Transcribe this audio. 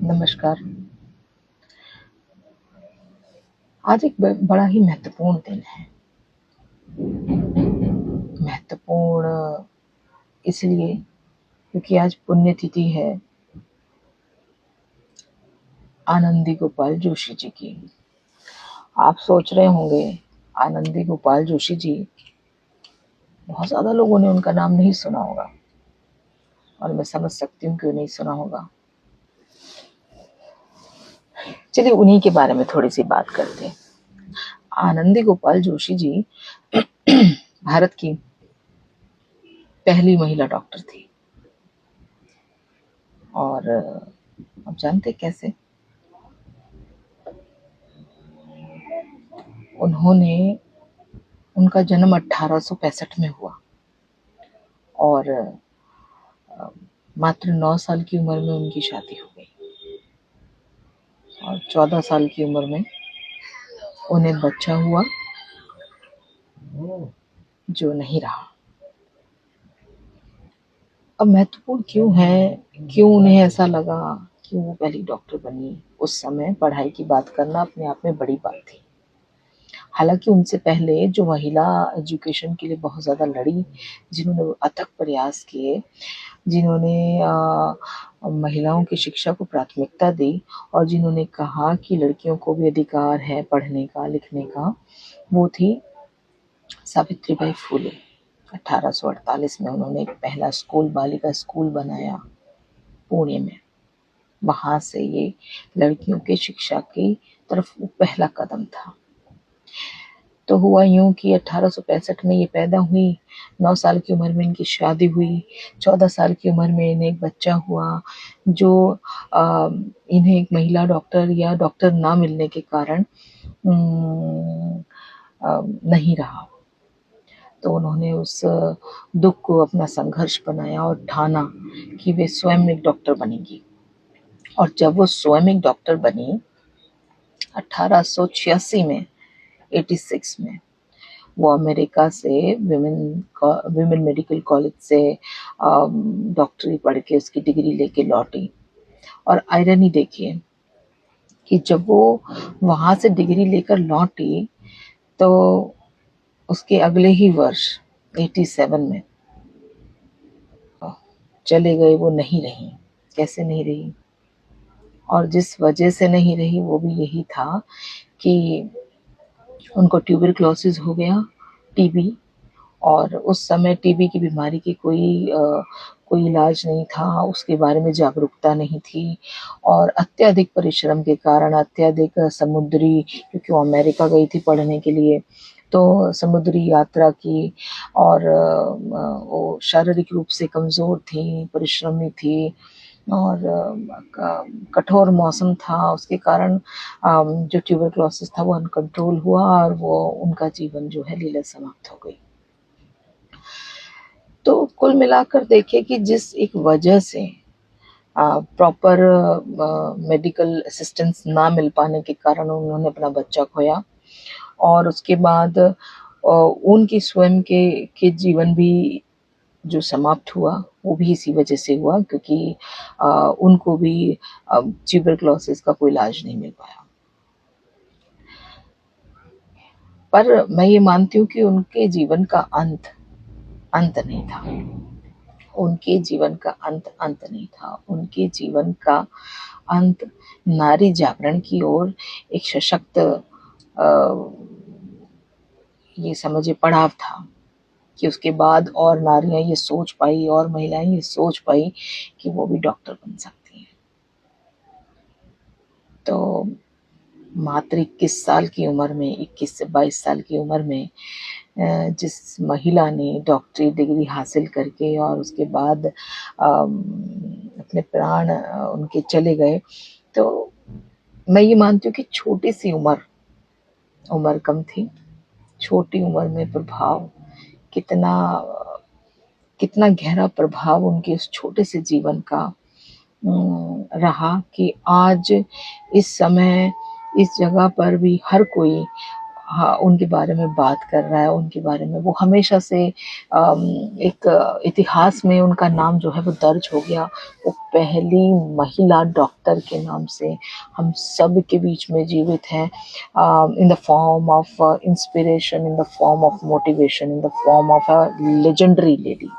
नमस्कार। आज एक बड़ा ही महत्वपूर्ण दिन है। महत्वपूर्ण इसलिए क्योंकि आज पुण्यतिथि है आनंदी गोपाल जोशी जी की। आप सोच रहे होंगे आनंदी गोपाल जोशी जी, बहुत ज़्यादा लोगों ने उनका नाम नहीं सुना होगा और मैं समझ सकती हूँ क्यों नहीं सुना होगा। चलिए उन्हीं के बारे में थोड़ी सी बात करते हैं। आनंदी गोपाल जोशी जी भारत की पहली महिला डॉक्टर थी और आप जानते कैसे? उनका जन्म 1865 में हुआ और मात्र 9 साल की उम्र में उनकी शादी हो गई और 14 साल की उम्र में उन्हें बच्चा हुआ जो नहीं रहा। अब महत्वपूर्ण क्यों है, क्यों उन्हें ऐसा लगा, क्यों वो पहली डॉक्टर बनी? उस समय पढ़ाई की बात करना अपने आप में बड़ी बात थी। हालांकि उनसे पहले जो महिला एजुकेशन के लिए बहुत ज़्यादा लड़ी, जिन्होंने अथक प्रयास किए, जिन्होंने महिलाओं की शिक्षा को प्राथमिकता दी और जिन्होंने कहा कि लड़कियों को भी अधिकार है पढ़ने का लिखने का, वो थी सावित्रीबाई फूले। 1848 में उन्होंने एक पहला स्कूल, बालिका स्कूल बनाया पुणे में। वहां से ये लड़कियों की शिक्षा की तरफ वो पहला कदम था। तो हुआ यूं कि 1865 में ये पैदा हुई, 9 साल की उम्र में इनकी शादी हुई, 14 साल की उम्र में इन्हें एक बच्चा हुआ जो इन्हें एक महिला डॉक्टर या डॉक्टर ना मिलने के कारण नहीं रहा। तो उन्होंने उस दुख को अपना संघर्ष बनाया और ठाना कि वे स्वयं एक डॉक्टर बनेंगी। और जब वो स्वयं एक डॉक्टर बनी 1886 में, 86 में, वो अमेरिका से विमेन मेडिकल कॉलेज से डॉक्टरी पढ़ के उसकी डिग्री लेके लौटी। और आयरनी देखिए कि जब वो वहां से डिग्री लेकर लौटी तो उसके अगले ही वर्ष 87 में चले गए। वो नहीं रही। कैसे नहीं रही? और जिस वजह से नहीं रही वो भी यही था कि उनको ट्यूबरक्लोसिस हो गया, टीबी। और उस समय टीबी की बीमारी की कोई इलाज नहीं था, उसके बारे में जागरूकता नहीं थी और अत्यधिक परिश्रम के कारण, अत्यधिक समुद्री, क्योंकि वो अमेरिका गई थी पढ़ने के लिए, तो समुद्री यात्रा की और वो शारीरिक रूप से कमज़ोर थी, परिश्रमी थी और कठोर मौसम था, उसके कारण जो ट्यूबरक्लोसिस था वो अनकंट्रोल हुआ और वो उनका जीवन जो है लीला समाप्त हो गई। तो कुल मिलाकर देखिए कि जिस एक वजह से प्रॉपर मेडिकल असिस्टेंस ना मिल पाने के कारण उन्होंने अपना बच्चा खोया और उसके बाद उनकी स्वयं के जीवन भी जो समाप्त हुआ वो भी इसी वजह से हुआ क्योंकि उनको भी ट्यूबरक्लोसिस का कोई इलाज नहीं मिल पाया। पर मैं ये मानती हूँ कि उनके जीवन का अंत नहीं था। उनके जीवन का अंत नहीं था। उनके जीवन का अंत नारी जागरण की ओर एक सशक्त ये समझिए पड़ाव था कि उसके बाद और नारियां ये सोच पाई और महिलाएं ये सोच पाई कि वो भी डॉक्टर बन सकती हैं। तो मात्र 21 साल की उम्र में, 21 से 22 साल की उम्र में जिस महिला ने डॉक्टरी डिग्री हासिल करके और उसके बाद अपने प्राण उनके चले गए, तो मैं ये मानती हूँ कि छोटी सी उम्र कम थी, छोटी उम्र में प्रभाव कितना गहरा प्रभाव उनके उस छोटे से जीवन का रहा कि आज इस समय इस जगह पर भी हर कोई हाँ, उनके बारे में बात कर रहा है, उनके बारे में वो हमेशा से एक इतिहास में उनका नाम जो है वो दर्ज हो गया। वो पहली महिला डॉक्टर के नाम से हम सब के बीच में जीवित हैं, in the form of inspiration, in the form of motivation, in the form of a legendary lady.